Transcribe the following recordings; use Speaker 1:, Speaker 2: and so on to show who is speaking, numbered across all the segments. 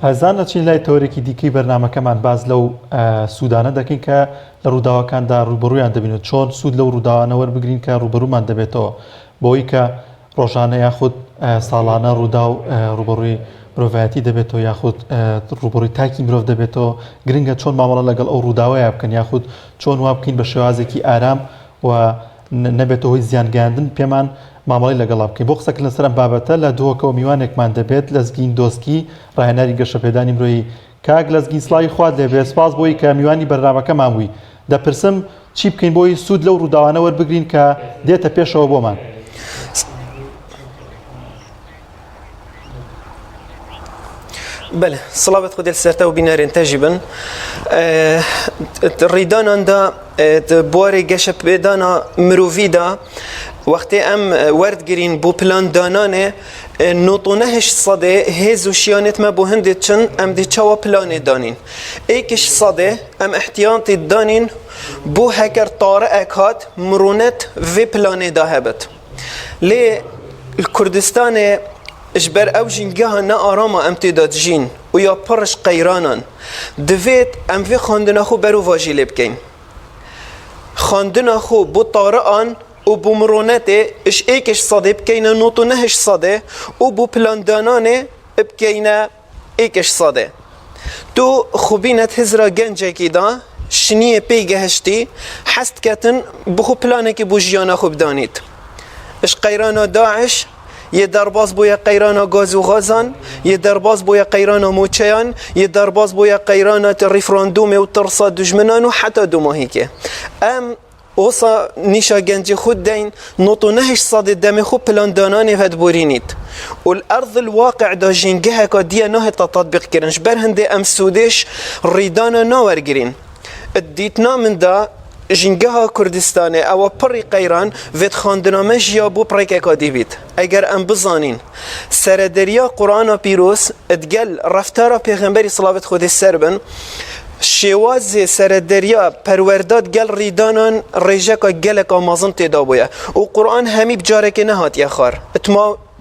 Speaker 1: هەزانە چین لای تۆرێکی دیکەی بەرنامەکەمان باز لەو سوودانە دەکەین کە لە ڕووداوەکاندا ڕوبەڕوویان دەبینێت چۆن سوود لەو ڕووداوانە وەربگرین کە ڕوبەڕوومان دەبێتەوە بۆی کە ڕۆژانە یاخود ساڵانە ڕوودا و ڕوبەڕووی مرۆڤایەتی دەبێتەوە یاخود ڕوبەڕووی تاکی مرۆڤ دەبێتەوە گرنگە چۆن مامەڵە لەگەڵ ئەو ڕووداوەیە بکەن یاخود چۆن وا بکەین بە شێوازێکی ئارام و نەبێتەوە هۆی زیانگەاندن پێمان مامەڵی لەگەڵا بکەین بۆ قسەکردن لەسەر ئەم بابەتە لە دووەکەوە میوانێکمان دەبێت لەزگین دۆسکی ڕاهێنەری گەشەپێدانی مرۆیی کاک لەزگین سڵاوی خوات لێبێ سپاس بۆی کە میوانی بەرنامەکەمان بووی دەپرسم چی بکەین بۆی سوود لەو ڕووداوانە وەربگرین کە دێتە پێشەوە بۆمان
Speaker 2: بله صلوات خود السرتا و بینارین تجربن ریدانان دا بواری گشت بدانا مروفی دا وقتی ام ورد گرین بو پلان دانانه نوتونهش صده هزو شیانت ما بو هندت چن ام دی چوا پلان دانین ایکش صده ام احتیاطی دانین بو هکر طاره اکات مرونت و پلان دا هبت لی الکردستان اجبر او جنگه نه آرام امتداد جین و یا پرش قیرانان دوید ام وی خواندن خو برو واجیله بکن خواندن خو بو طارعان و بو مرونته اش ایکش صاده بکینه نوتو نهش صاده و بو پلاندانانه بکینه ایکش صاده تو خوبینت هزرا گنجه کی دا شنیه پیگه هشتی حست کتن بخو پلانه که بو جیانا خوب دانید اش قیران داعش یه درباز بویا قیرانا گاز و غازان یه درباز بویا قیرانا موچیان یه درباز بویا قیرانا ریفراندوم و ترصا دجمنان و حتی دوماهی که ام اوسا نیشا گنج خود دین نوتو نهش صاد دم خود پلان دانانی هد بورینید و الارض الواقع دا جنگه که دیا نه تطبیق کرنش بر هنده ام سودش ریدانا ناورگرین ادیتنا من دا جنگه کردستانه او پری قیران وید خواندنامش یا بو پریک اکادی بید اگر ام بزانین سردریا قرآن پیروس ادگل رفتار پیغمبری صلوات خود سربن شواز سردریا پرورداد گل ریدانان ریجک گلک آمازن تیدا بویا و قرآن همی بجاره که نهات یخار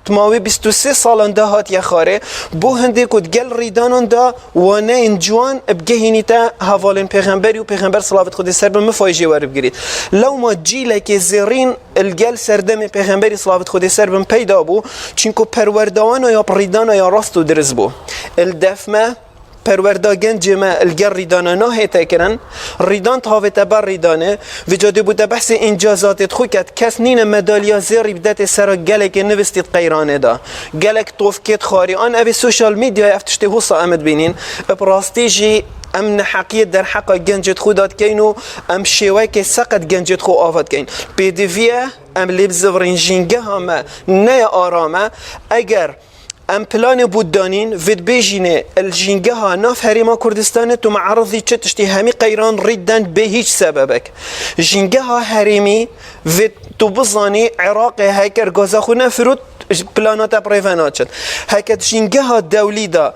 Speaker 2: تماوی 23 سالان ده هات یخاره بو هنده کد گل ریدانان دا و نه انجوان بگهینی تا حوالین پیغمبری و پیغمبر صلوات خود سر به مفایجه ور بگیرید لو ما جیله که زیرین الگل سردم پیغمبری صلوات خود سر بم پیدا بو چینکو پروردوان یا ریدان یا راست و درز بو الدفمه پروردا گنج ما الگر ریدانه نه تکرن ریدان تاوت بر ریدانه وجاده بوده بحث انجازات خو کت کس نین مدالیا زیری بدت سر گلک نوستید قیرانه دا گلک توفکت خاری آن اوی سوشال میدیا افتشته حوصا امد بینین براستی جی ام حقیقت در حق گنجت خودات کینو ام شیوه که سقط گنجت خو آفت کین پیدویه ام لیبزورین جنگه همه نه آرامه اگر ام پلان بود دانین وید بیجینه الجنگه ها ناف هریما کردستانه تو معرضی چه تشتی همی قیران ریدن به هیچ سببک جنگه ها هریمی وید تو بزانی عراق هکر گازا خو نفرود پلانات پریوانات شد هکت جنگه ها دولی دا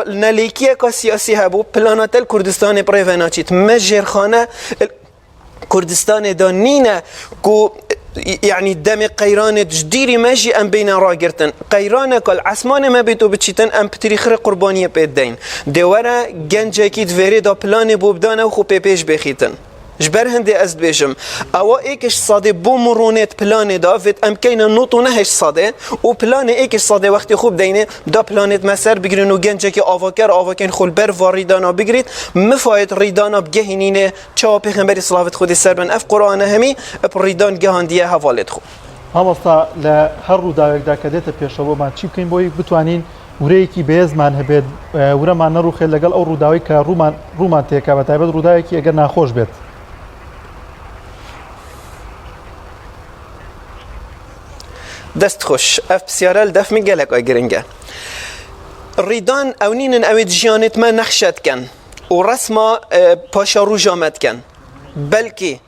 Speaker 2: نلیکیه که سیاسی هبو پلانات کردستان پریوانات شد مجرخانه کردستان دا نینه کو يعني دم قيران جديري ماشي ام بين راجرتن قيران كل عسمان ما بيتو بتشيتن ام بتريخر قربانيه بيدين دورا جنجا كيد فيري دا بلان بوبدانا وخو بيبيش بخيتن جبر هندي ازد بيجم او ايكش صادي بو مرونت بلان دا فيت ام كاين نوتو نهش صادي و بلان ايكش صادي وقت خوب دينه دا بلانت مسر بگرين و گنجا كي آواکن خلبر واریدانا بگرید مفاید ریدانا بگهینینه چا پیغمبر صلوات خودی سر بن اف قرآن همی ریدان گهاندیه حوالت خو
Speaker 1: هەمەستا لە هەر ڕووداوێکدا کە دێتە پێشەوەمان چی بکەین بۆی بتوانین ورەیەکی بەهێزمان هەبێت ورەمان نەڕوخێت لەگەڵ ئەو ڕووداوی کە ڕوومان تێکا بە تایبەت ڕووداوێکی ئەگەر ناخۆش بێت
Speaker 2: دست خوش اف بسیارل دف می گلک آی گرنگه ریدان اونین اوید جیانت ما نخشد کن و رسما پاشا رو جامد کن بلکه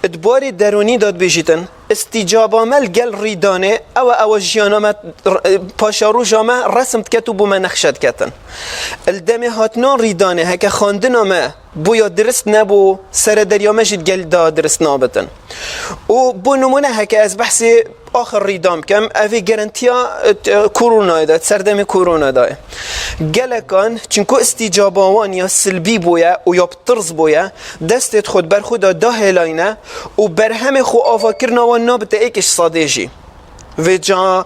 Speaker 2: ادباری درونی داد بیجیتن استجابه مل گل ریدانه او جیانامت پاشا رو جامه رسمت کتو بو ما نخشد کتن الدم هاتنان ریدانه هکه خاندنامه بو یا درست نبو سر دریا مجید گل دا درست نابتن و بو نمونه هكا از بحثي آخر ریدام کم اوی گرانتیا کرونا دا سردم کرونا دا گلکان چنکو استجابوان یا سلبی بویا و یا بطرز بویا دستت خود بر خود دا هلاینه و بر همه خو آفاکرنا و نابت ایکش صادجی و جا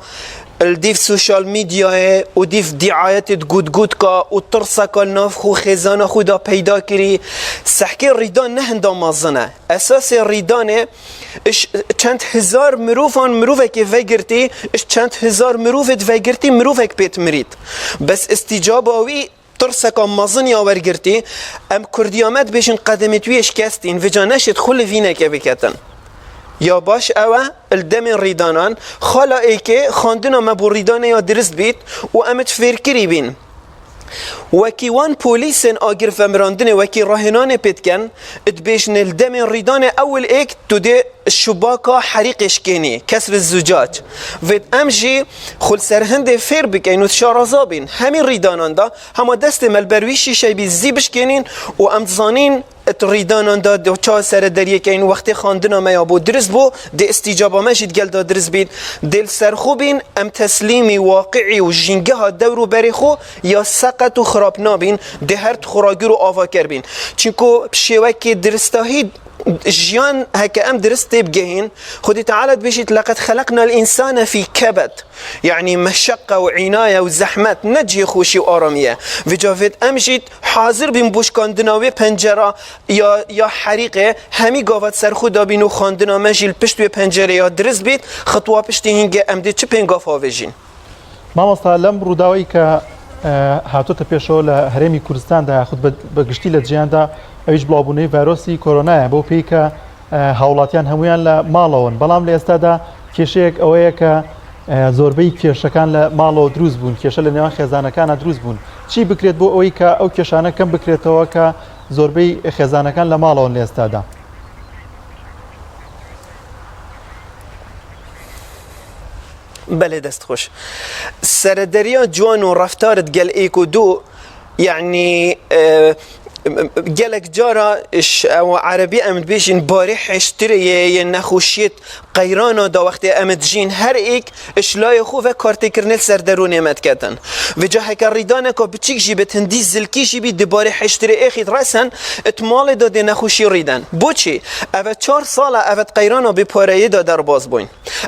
Speaker 2: الديف سوشيال ميديا وديف دعايات تقود كا وترسك الناف خو خزانة خدا پیدا كري سحكي الريدان نهندا مازنه اساس الريدان اش چند هزار مروفك وگرتي اش چند هزار مروفت وگرتي مروفك بيت مريد بس استجاباوي ترسك مازن يا ورگرتي ام كرديامت بيشن قدمت ويش كاستين وجانشت خل فينك بكتن یا باش اوه الدم ریدانان خالا ای که خاندنا ما بو ریدانه یا درست بید و امت فرکری بین وکی وان پولیسن آگر فمراندن وکی راهنان پیدکن اتبیشن الدم ریدانه اول ایک تو ده شباکا حریقش کنی کسر الزجاج و امجی خل سرهند فیر بکن و شارازابین همین ریدانان دا هما دست ملبرویشی شیبی زیبش کنین و امتزانین ریدانان دا دو چا سر دریه که این وقتی خواندنا ما بو درست بو ده استیجابا مشید گل دا درست بید دل سرخوبین ام تسلیمی واقعی و جنگه ها دورو بری خو یا سقط و خراب نابین ده هر خوراگی رو آوا کربین چونکو شوکی درستاهید جيان هكا ام درست بجهين خدي تعالى بيشت لقد خلقنا الانسان في كبد يعني مشقه وعنايه وزحمه نجي خوشي واراميه وجافت امشيت حاضر بين بوش كاندناوي پنجره يا حريقه همي گاوت سر خدا بينو خاندنا مجيل پشت به پنجره یا درست بيت خطوه پشت هنگه ام دي چه پنگاف هاوجين
Speaker 1: ما مستعلم روداوي ك هاتوته پێشەوە لە هەرێمی کوردستاندا خود بەگشتی لە جیاندا ئەویش بڵاوبوونەی ڤایرۆسی کۆرۆنایە بۆ پێی کە هاوڵاتیان هەمویان لە ماڵەوەن بەڵام لە ئێستادا کێشەیەک ئەوەیە کە زۆربەی کێشەکان لە ماڵەوە دروست بوون کێشە لە نێوان خێزانەکانە دروست بوون چی بکرێت بۆ ئەوەی کە ئەو کێشانە کەم بکرێتەوە کە زۆربەی خێزانەکان لە ماڵەوەن لە ئێستادا
Speaker 2: بله دست خوش سردريا جوان و رفتارت قال ايكو دو يعني قالك جارا او عربي امد بيشن بارح اشتري نخوشيت قيرانا دا وقت امد جين هر ايك اش لا يخوف كارتي كرنل سردروني امد كتن وجا هكا ريدانك بچيك جيبت هندي زلكي جيبي دي بارح اشتري اخيت راسن اتمال دا دي نخوشي ريدن بوچي او 4 ساله او قيرانا بپاره دا در باز بوين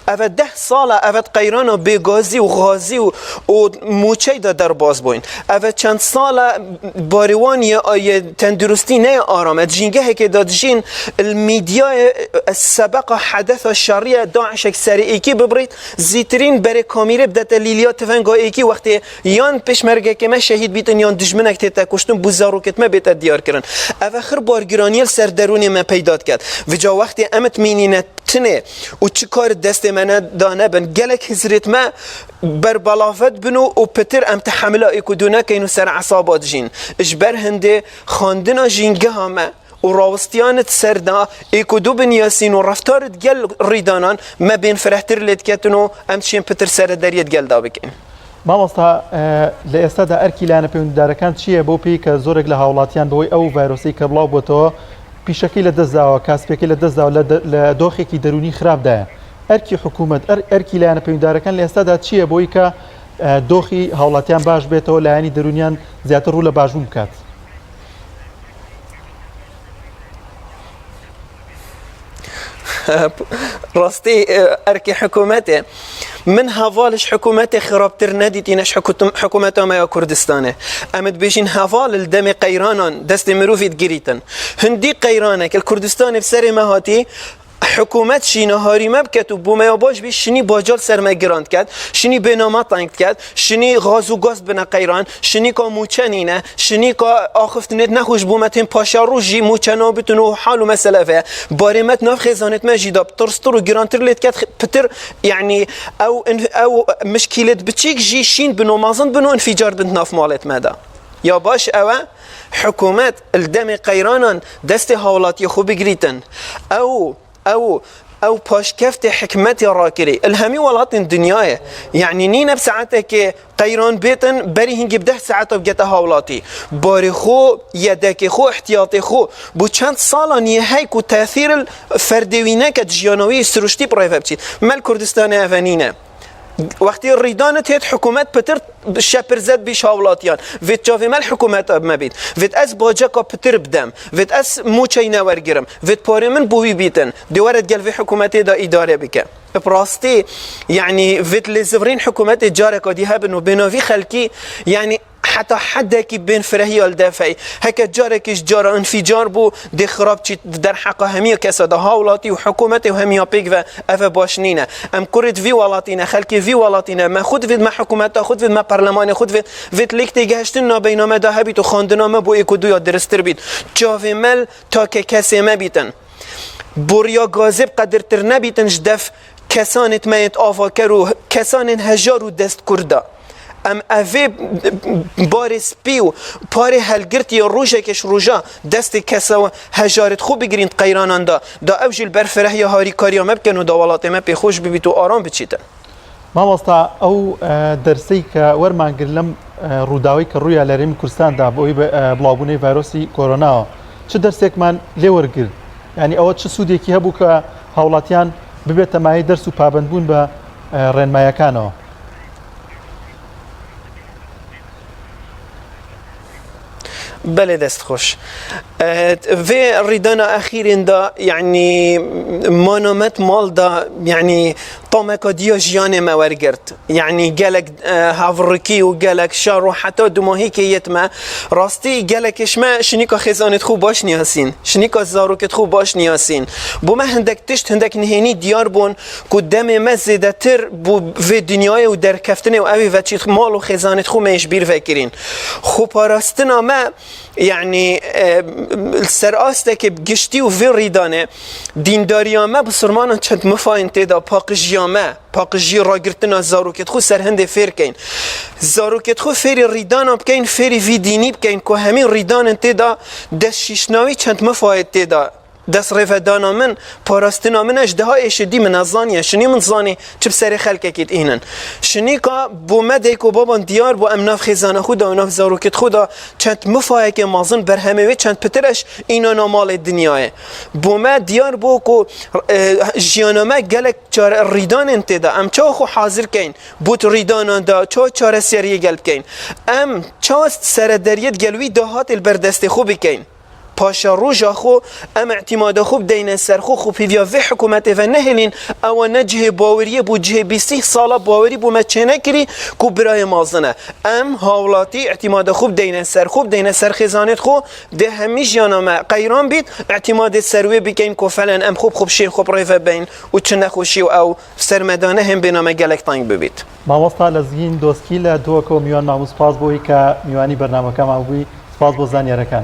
Speaker 2: او 10 ساله او قيرانا بغازي و غازي و موچي دا در باز بوين او چند ساله باروان يا تندرستي نه آرامت جنگه که دادجين الميديا السبق حدث الشريعة داعش سري ايكي ببريد زيترين بري كاميرا بدات ليليات فنگا ايكي وقتی يان پشمرگه که ما شهید بیتن یان دشمنک تیتا کشتن بوزاروکت ما بیت دیار کرن اواخر بارگرانیل سر درونی ما پیدات کرد و جا وقتی امت مینینت تنه و چی کار دست من دانه بن گلک هزرت ما بر بلافت بنو و پتر ام تحملا ایکو دونه که اینو سر عصابات جین اجبر هنده خاندنا جینگه همه و راوستیانت سردا ایکو دو بنیاسین و رفتارت گل ریدانان ما بین فرحتر لید کتنو ام چین پتر سر دریت گل دا بکن
Speaker 1: مامۆستا لە ئێستادا ئەرکی لایەنە پەیوەندیدارەکان چییە بۆ پێی کە زۆرێک لە هاوڵاتیان بەوەی ئەو ڤایرۆسی کە بڵاو بۆتەوە پیشەکەی لە دەستداوە کاسپێکی لە دەستداوە لە دۆخێکی دەرونی خراپدایە ئەرکی حکوومەت ئەرکی لایەنە پەیوەندیدارەکان لە ئێستادا چییە بۆی کە دۆخی هاوڵاتیان باش بێتەوە لایەنی دەرونیان زیاتر ڕوو لە باشبوون بکات
Speaker 2: راستي اركي حكومته من هفالش حكومته خرابتر نديتينش حكومته ما كردستانه امد بيشين هفال الدم قيرانان دست مروفيت جريتن هندي قيرانك الكردستان بسري مهاتي حکومت شینهاری مبکت و بومیا باش بیش شنی باجال سرمگراند کرد شنی بنامت تنگ کرد شنی غاز و گاز بنا قیران شنی کا موچنینه شنی کا آخفتنت نخوش بومتین پاشا رو جی موچنا بتون و حال و مسئله فه بارمت ناف خزانت مجیدا ترستر و گرانتر لیت کرد پتر يعني او مشکلت بچیک جی شین بنامازن بنو انفجار بنت ناف مالت مدا یا باش اوه حکومت الدم قیرانان دست حالات خوب گریتن او او پاشکفت حکمت راکری الهمی ولات دنیاه یعنی نی نب ساعتك قیران بیتن بری هنگی بده ساعت بگته هاولاتی باری خو یدک خو احتیاط خو بو چند سالا نیه های کو تاثیر فردوینه که جیانوی سروشتی برای بچید مل کردستان افنینه وقتی ریدان تیت حکومت پتر شپر زد بیش هاولاتیان ویت جاوی مل حکومت اب مبید ویت از باجا کا پتر بدم ویت از موچای نورگرم ویت پاری من بوی بیتن دیوارد گل وی حکومتی دا اداره بکه براستي يعني فيت لزفرين حكومات جارك ودي هابن وبينوفي خلقي يعني حتى حدك بين فرهي الدافعي هكا جارك جار انفجار بو دي خراب در حقا همية كسا ده هاولاتي وحكومتي وهمية بيك و افا باشنينه ام كورد في ولاتينا خلقي في ولاتينا ما خود فيد ما حكومتا خود فيد ما برلماني خود فيد ليك تيجهشتنا بينما ده هبيت وخاندنا ما بو ايكو دويا درستر بيت جاوي مل تا كسي ما بيتن بوريا غازب قدر تر نبيتن جدف کسانت میت آوا کرو کسان هجارو دست کرده ام اوه بار سپیو پاره هلگرتی روژه کش روژه دست کسا هجارت خوب بگیرین قیرانان دا اوجل برفره یا هاری کاریا مبکن و داوالات مپی خوش ببیت و آرام بچیتن
Speaker 1: مامۆستا ئەو دەرسەی کە وەرمانگر لەم ڕووداوی کە ڕوویە لە هەرێمی کوردستاندا بۆی بڵاوبوونەی ڤایرۆسی کۆرۆناوە چ دەرسێکمان لێ وەرگرت ینی ئەوە چ سوودێکی هەبوو کە هاوڵاتیان ببێتە مای دەرس و پابندبوون بە ڕێنمایەکانەوە
Speaker 2: بله دست خوش و ریدان اخیرین دا یعنی مانامت مال دا یعنی طامکا دیا جیان مورگرد یعنی گلک هاورکی و گلک شار و حتی دماهی که یتمه راستی گلکش ما شنیکا خزانت خوب باش نیاسین شنیکا زاروکت خوب باش نیاسین بو ما هندک تشت هندک نهینی دیار بون که دم ما زیده تر بو و دنیای و در کفتنه و اوی و چیت مال و خزانت خوب میش بیر فکرین خوب پاراستنا ما يعني سرآسته که گشتی و وی ریدانه دینداریامه بسرمانه چند مفاین تیدا پاقجی را گرتنا زاروکت خو سرهنده فیر کین زاروکت خو فیر ریدانا بکین فیر وی دینی بکین که همین ریدان تیدا دست شیشناوی چند مفاید تیدا دست رفدانا من پاراستنا من اجده ها اشدی من ازانیه شنی من زانی چه بسر خلقه کت اینن شنی که بو مده که بابان دیار بو امناف خیزانه خودا و ناف زاروکت خودا چند مفایه که مازن بر همه وی چند پترش اینا نامال دنیاه بو ما دیار بو که جیانامه گلک چار ریدان انتدا ام چا خو حاضر کین بوت ریدان دا چا چار سریه گلب کین ام چا سردریت گلوی دهات البردست خوب کین پاشا روژا خو ام اعتماد خوب دین سر خو پیویا وی حکومت و نهلین او نجه باوریه بو جه 20 سالا باوری بو مچنه کری کو برای مازنه ام هاولاتی اعتماد خوب دین سر خزانت خو ده همیش یانما قیران بید اعتماد سروی بکین کو فلان ام خوب شین خوب ریفه بین و چه نخوشی او سرمدانه هم بنامه گلک تانگ ببید
Speaker 1: مامۆستا لە زیین دۆسکی لە دووەکە و میوان مامۆسپاس بۆی کە میوانی بەرنامەکەمان بووی سپاس بۆ زانیارەکان